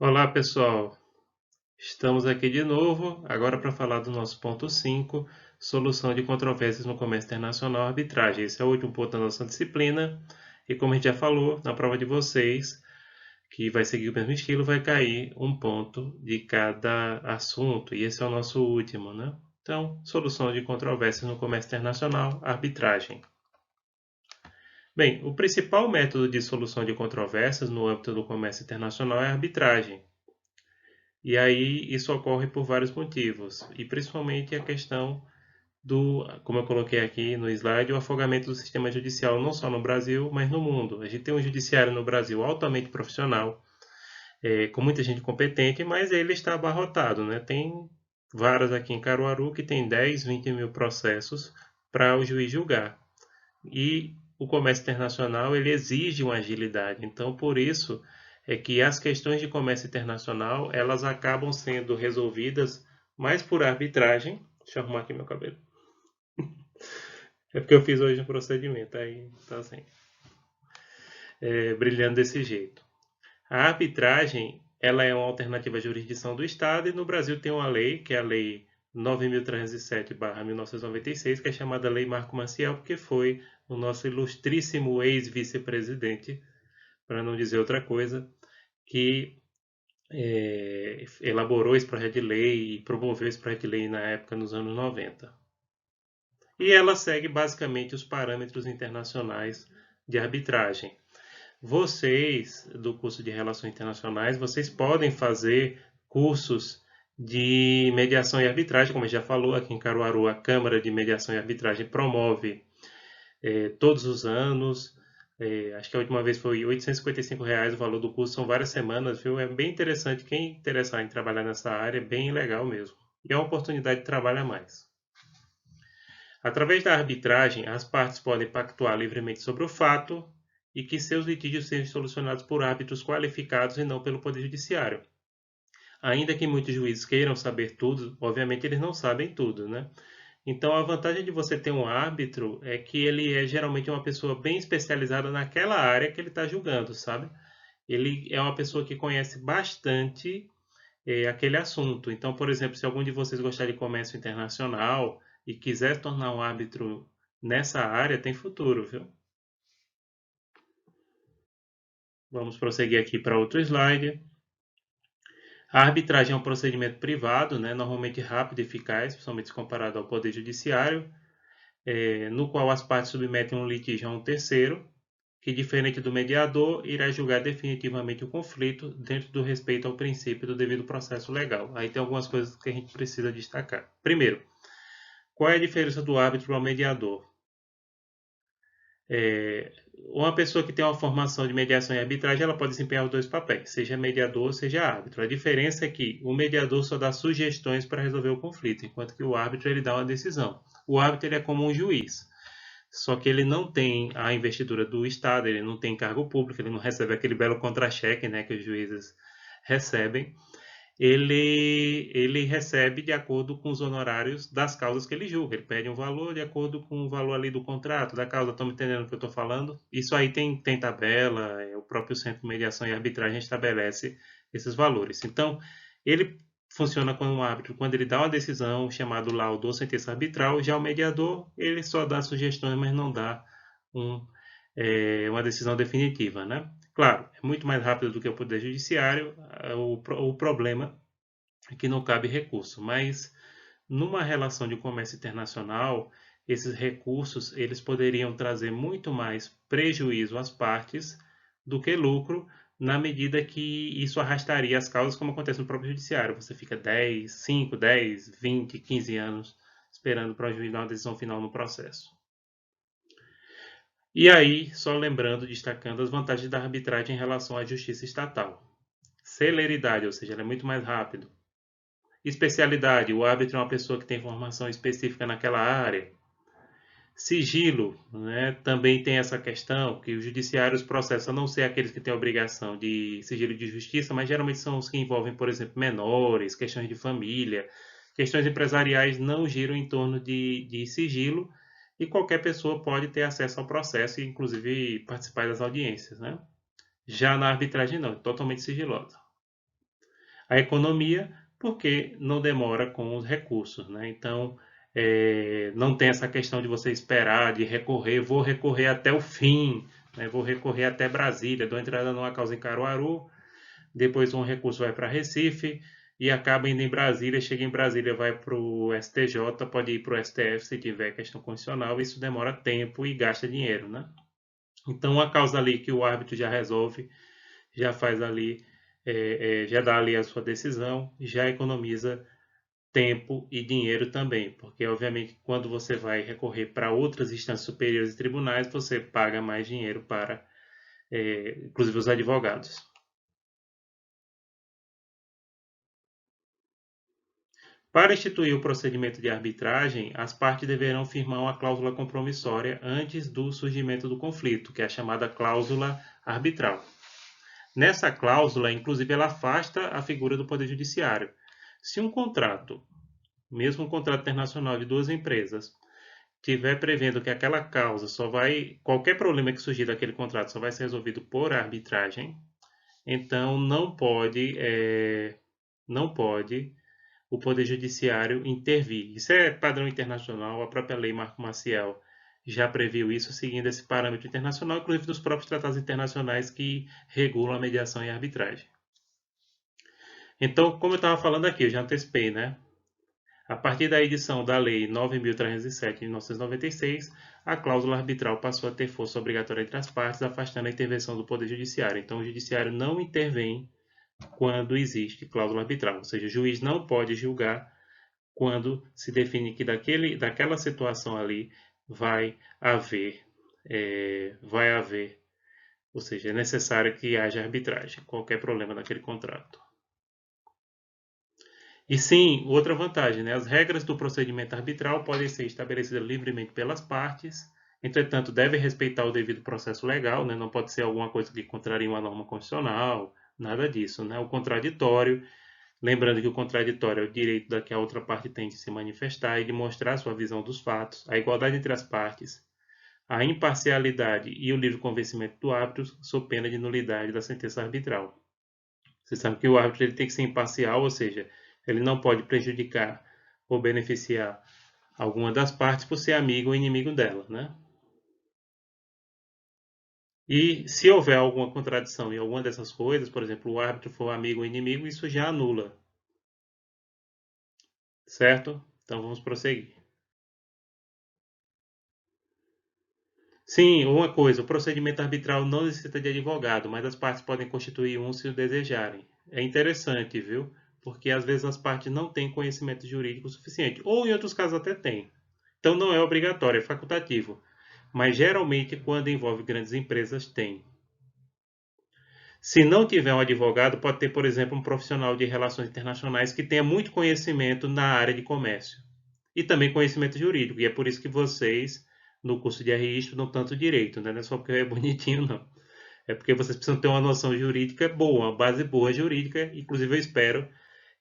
Olá, pessoal. Estamos aqui de novo, agora para falar do nosso ponto 5, solução de controvérsias no comércio internacional, arbitragem. Esse é o último ponto da nossa disciplina e, como a gente já falou, na prova de vocês, que vai seguir o mesmo estilo, vai cair um ponto de cada assunto e esse é o nosso último, né? Então, solução de controvérsias no comércio internacional, arbitragem. Bem, o principal método de solução de controvérsias no âmbito do comércio internacional é a arbitragem. E aí isso ocorre por vários motivos, e principalmente a questão do, como eu coloquei aqui no slide, o afogamento do sistema judicial não só no Brasil, mas no mundo. A gente tem um judiciário no Brasil altamente profissional, com muita gente competente, mas ele está abarrotado, né? Tem varas aqui em Caruaru que tem 10, 20 mil processos para o juiz julgar. E o comércio internacional ele exige uma agilidade. Então, por isso é que as questões de comércio internacional elas acabam sendo resolvidas mais por arbitragem. Deixa eu arrumar aqui meu cabelo. É porque eu fiz hoje um procedimento, aí tá assim, brilhando desse jeito. A arbitragem ela é uma alternativa à jurisdição do Estado e no Brasil tem uma lei, que é a Lei 9.307/1996, que é chamada Lei Marco Maciel, porque foi o nosso ilustríssimo ex-vice-presidente, para não dizer outra coisa, que elaborou esse projeto de lei e promoveu esse projeto de lei na época, nos anos 90. E ela segue basicamente os parâmetros internacionais de arbitragem. Vocês, do curso de Relações Internacionais, vocês podem fazer cursos de mediação e arbitragem, como já falou, aqui em Caruaru, a Câmara de Mediação e Arbitragem promove todos os anos. Acho que a última vez foi R$ 855 o valor do curso, são várias semanas, viu? É bem interessante, quem interessar em trabalhar nessa área, é bem legal mesmo. E é uma oportunidade de trabalho a mais. Através da arbitragem, as partes podem pactuar livremente sobre o fato e que seus litígios sejam solucionados por árbitros qualificados e não pelo Poder Judiciário. Ainda que muitos juízes queiram saber tudo, obviamente eles não sabem tudo, né? Então, a vantagem de você ter um árbitro é que ele é geralmente uma pessoa bem especializada naquela área que ele está julgando, sabe? Ele é uma pessoa que conhece bastante aquele assunto. Então, por exemplo, se algum de vocês gostar de comércio internacional e quiser tornar um árbitro nessa área, tem futuro, viu? Vamos prosseguir aqui para outro slide. A arbitragem é um procedimento privado, né, normalmente rápido e eficaz, principalmente se comparado ao Poder Judiciário, no qual as partes submetem um litígio a um terceiro, que, diferente do mediador, irá julgar definitivamente o conflito dentro do respeito ao princípio do devido processo legal. Aí tem algumas coisas que a gente precisa destacar. Primeiro, qual é a diferença do árbitro para o mediador? Uma pessoa que tem uma formação de mediação e arbitragem, ela pode desempenhar os dois papéis, seja mediador, seja árbitro. A diferença é que o mediador só dá sugestões para resolver o conflito, enquanto que o árbitro ele dá uma decisão. O árbitro ele é como um juiz, só que ele não tem a investidura do Estado, ele não tem cargo público, ele não recebe aquele belo contra-cheque, né, que os juízes recebem. Ele recebe de acordo com os honorários das causas que ele julga. Ele pede um valor de acordo com o valor ali do contrato, da causa. Estão me entendendo o que eu estou falando? Isso aí tem tabela, o próprio Centro de Mediação e Arbitragem estabelece esses valores. Então, ele funciona como um árbitro quando ele dá uma decisão, chamado laudo ou sentença arbitral. Já o mediador, ele só dá sugestões, mas não dá um, uma decisão definitiva, né? Claro, é muito mais rápido do que o Poder Judiciário. O problema é que não cabe recurso, mas numa relação de comércio internacional, esses recursos eles poderiam trazer muito mais prejuízo às partes do que lucro, na medida que isso arrastaria as causas, como acontece no próprio judiciário. Você fica 10, 5, 10, 20, 15 anos esperando para o juiz dar uma decisão final no processo. E aí, só lembrando, destacando as vantagens da arbitragem em relação à justiça estatal. Celeridade, ou seja, ela é muito mais rápido. Especialidade, o árbitro é uma pessoa que tem formação específica naquela área. Sigilo, né, também tem essa questão que os judiciários processam não ser aqueles que têm obrigação de sigilo de justiça, mas geralmente são os que envolvem, por exemplo, menores, questões de família, questões empresariais não giram em torno de sigilo e qualquer pessoa pode ter acesso ao processo e, inclusive, participar das audiências, né? Já na arbitragem, não, é totalmente sigilosa. A economia, porque não demora com os recursos, né? Então, não tem essa questão de você esperar, de recorrer, vou recorrer até o fim, né? Vou recorrer até Brasília, dou entrada numa causa em Caruaru, depois um recurso vai para Recife e acaba indo em Brasília, chega em Brasília, vai para o STJ, pode ir para o STF se tiver questão constitucional, isso demora tempo e gasta dinheiro, né? Então, a causa ali que o árbitro já resolve, já faz ali, já dá ali a sua decisão, já economiza tempo e dinheiro também, porque obviamente quando você vai recorrer para outras instâncias superiores e tribunais, você paga mais dinheiro para, inclusive, os advogados. Para instituir o procedimento de arbitragem, as partes deverão firmar uma cláusula compromissória antes do surgimento do conflito, que é a chamada cláusula arbitral. Nessa cláusula, inclusive, ela afasta a figura do Poder Judiciário. Se um contrato, mesmo um contrato internacional de duas empresas, tiver prevendo que aquela causa qualquer problema que surgir daquele contrato só vai ser resolvido por arbitragem, então não pode o Poder Judiciário intervir. Isso é padrão internacional, a própria lei Marco Maciel já previu isso, seguindo esse parâmetro internacional, inclusive dos próprios tratados internacionais que regulam a mediação e a arbitragem. Então, como eu estava falando aqui, eu já antecipei, né? A partir da edição da Lei 9.307 de 1996, a cláusula arbitral passou a ter força obrigatória entre as partes, afastando a intervenção do Poder Judiciário. Então, o Judiciário não intervém quando existe cláusula arbitral, ou seja, o juiz não pode julgar quando se define que daquela situação ali vai haver, ou seja, é necessário que haja arbitragem, qualquer problema naquele contrato. E sim, outra vantagem, né? As regras do procedimento arbitral podem ser estabelecidas livremente pelas partes, entretanto, devem respeitar o devido processo legal, né? Não pode ser alguma coisa que contrarie uma norma constitucional, nada disso, né? O contraditório, lembrando que o contraditório é o direito da que a outra parte tem de se manifestar e de mostrar sua visão dos fatos, a igualdade entre as partes, a imparcialidade e o livre convencimento do árbitro, sob pena de nulidade da sentença arbitral. Você sabe que o árbitro ele tem que ser imparcial, ou seja, ele não pode prejudicar ou beneficiar alguma das partes por ser amigo ou inimigo dela, né? E se houver alguma contradição em alguma dessas coisas, por exemplo, o árbitro for amigo ou inimigo, isso já anula, certo? Então vamos prosseguir. Sim, uma coisa, o procedimento arbitral não necessita de advogado, mas as partes podem constituir um se o desejarem. É interessante, viu? Porque às vezes as partes não têm conhecimento jurídico suficiente, ou em outros casos até têm. Então não é obrigatório, é facultativo. Mas geralmente, quando envolve grandes empresas, tem. Se não tiver um advogado, pode ter, por exemplo, um profissional de relações internacionais que tenha muito conhecimento na área de comércio e também conhecimento jurídico. E é por isso que vocês, no curso de RI, estudam tanto direito, né? Não é só porque é bonitinho, não. É porque vocês precisam ter uma noção jurídica boa, uma base boa jurídica. Inclusive, eu espero,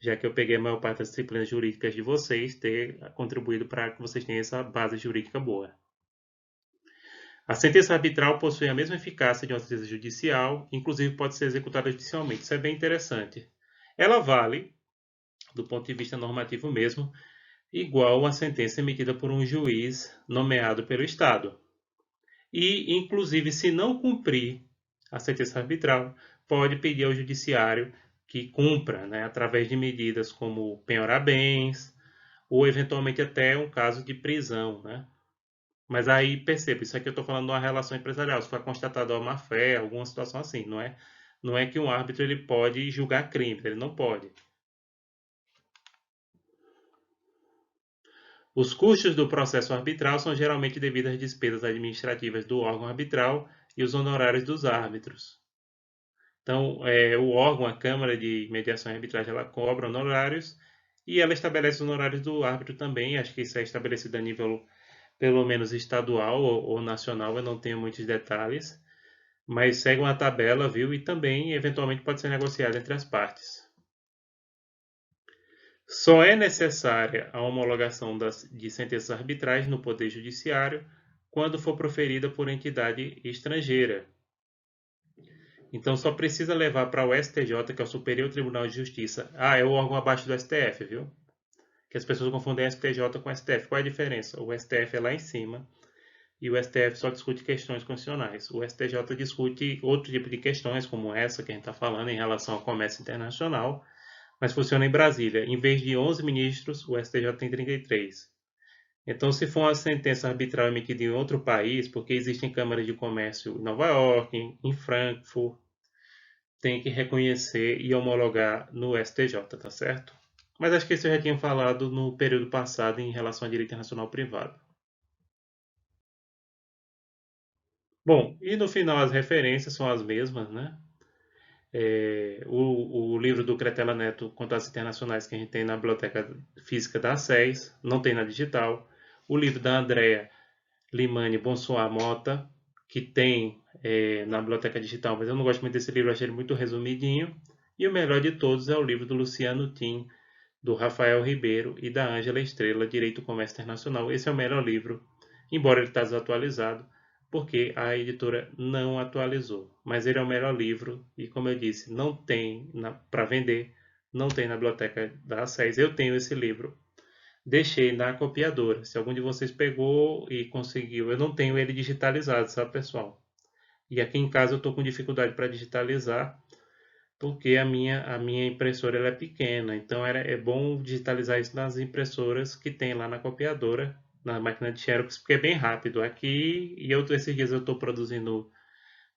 já que eu peguei a maior parte das disciplinas jurídicas de vocês, ter contribuído para que vocês tenham essa base jurídica boa. A sentença arbitral possui a mesma eficácia de uma sentença judicial, inclusive pode ser executada judicialmente. Isso é bem interessante. Ela vale, do ponto de vista normativo mesmo, igual a sentença emitida por um juiz nomeado pelo Estado. E, inclusive, se não cumprir a sentença arbitral, pode pedir ao judiciário que cumpra, né, através de medidas como penhorar bens, ou eventualmente até um caso de prisão, né? Mas aí perceba, isso aqui eu estou falando de uma relação empresarial. Se for constatado a má-fé, alguma situação assim, não é que um árbitro ele pode julgar crimes, ele não pode. Os custos do processo arbitral são geralmente devidos às despesas administrativas do órgão arbitral e os honorários dos árbitros. Então, o órgão, a Câmara de Mediação e Arbitragem, ela cobra honorários e ela estabelece os honorários do árbitro também. Acho que isso é estabelecido a nível, pelo menos, estadual ou nacional, eu não tenho muitos detalhes. Mas segue uma tabela, viu? E também, eventualmente, pode ser negociado entre as partes. Só é necessária a homologação de sentenças arbitrais no Poder Judiciário quando for proferida por entidade estrangeira. Então só precisa levar para o STJ, que é o Superior Tribunal de Justiça. Ah, é o órgão abaixo do STF, viu? Que as pessoas confundem STJ com STF. Qual é a diferença? O STF é lá em cima e o STF só discute questões constitucionais. O STJ discute outro tipo de questões, como essa que a gente está falando em relação ao comércio internacional, mas funciona em Brasília. Em vez de 11 ministros, o STJ tem 33. Então, se for uma sentença arbitral emitida em outro país, porque existem câmaras de comércio em Nova York, em Frankfurt, tem que reconhecer e homologar no STJ, tá certo? Mas acho que isso eu já tinha falado no período passado em relação ao direito internacional privado. Bom, e no final as referências são as mesmas, né? O livro do Cretela Neto, Contatos Internacionais, que a gente tem na Biblioteca Física da SES, não tem na digital. O livro da Andrea Limani Bonsoir Mota, que tem na Biblioteca Digital, mas eu não gosto muito desse livro, achei ele muito resumidinho. E o melhor de todos é o livro do Luciano Tim, do Rafael Ribeiro e da Ângela Estrela, Direito e Comércio Internacional. Esse é o melhor livro, embora ele esteja desatualizado, porque a editora não atualizou. Mas ele é o melhor livro e, como eu disse, não tem para vender, não tem na biblioteca da SES. Eu tenho esse livro, deixei na copiadora. Se algum de vocês pegou e conseguiu, eu não tenho ele digitalizado, sabe, pessoal? E aqui em casa eu estou com dificuldade para digitalizar, porque a minha impressora ela é pequena, então é bom digitalizar isso nas impressoras que tem lá na copiadora, na máquina de Xerox, porque é bem rápido. Aqui, esses dias eu estou produzindo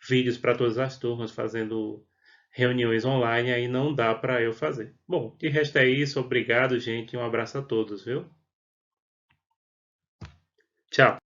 vídeos para todas as turmas, fazendo reuniões online, aí não dá para eu fazer. Bom, de resto é isso, obrigado, gente, e um abraço a todos, viu? Tchau!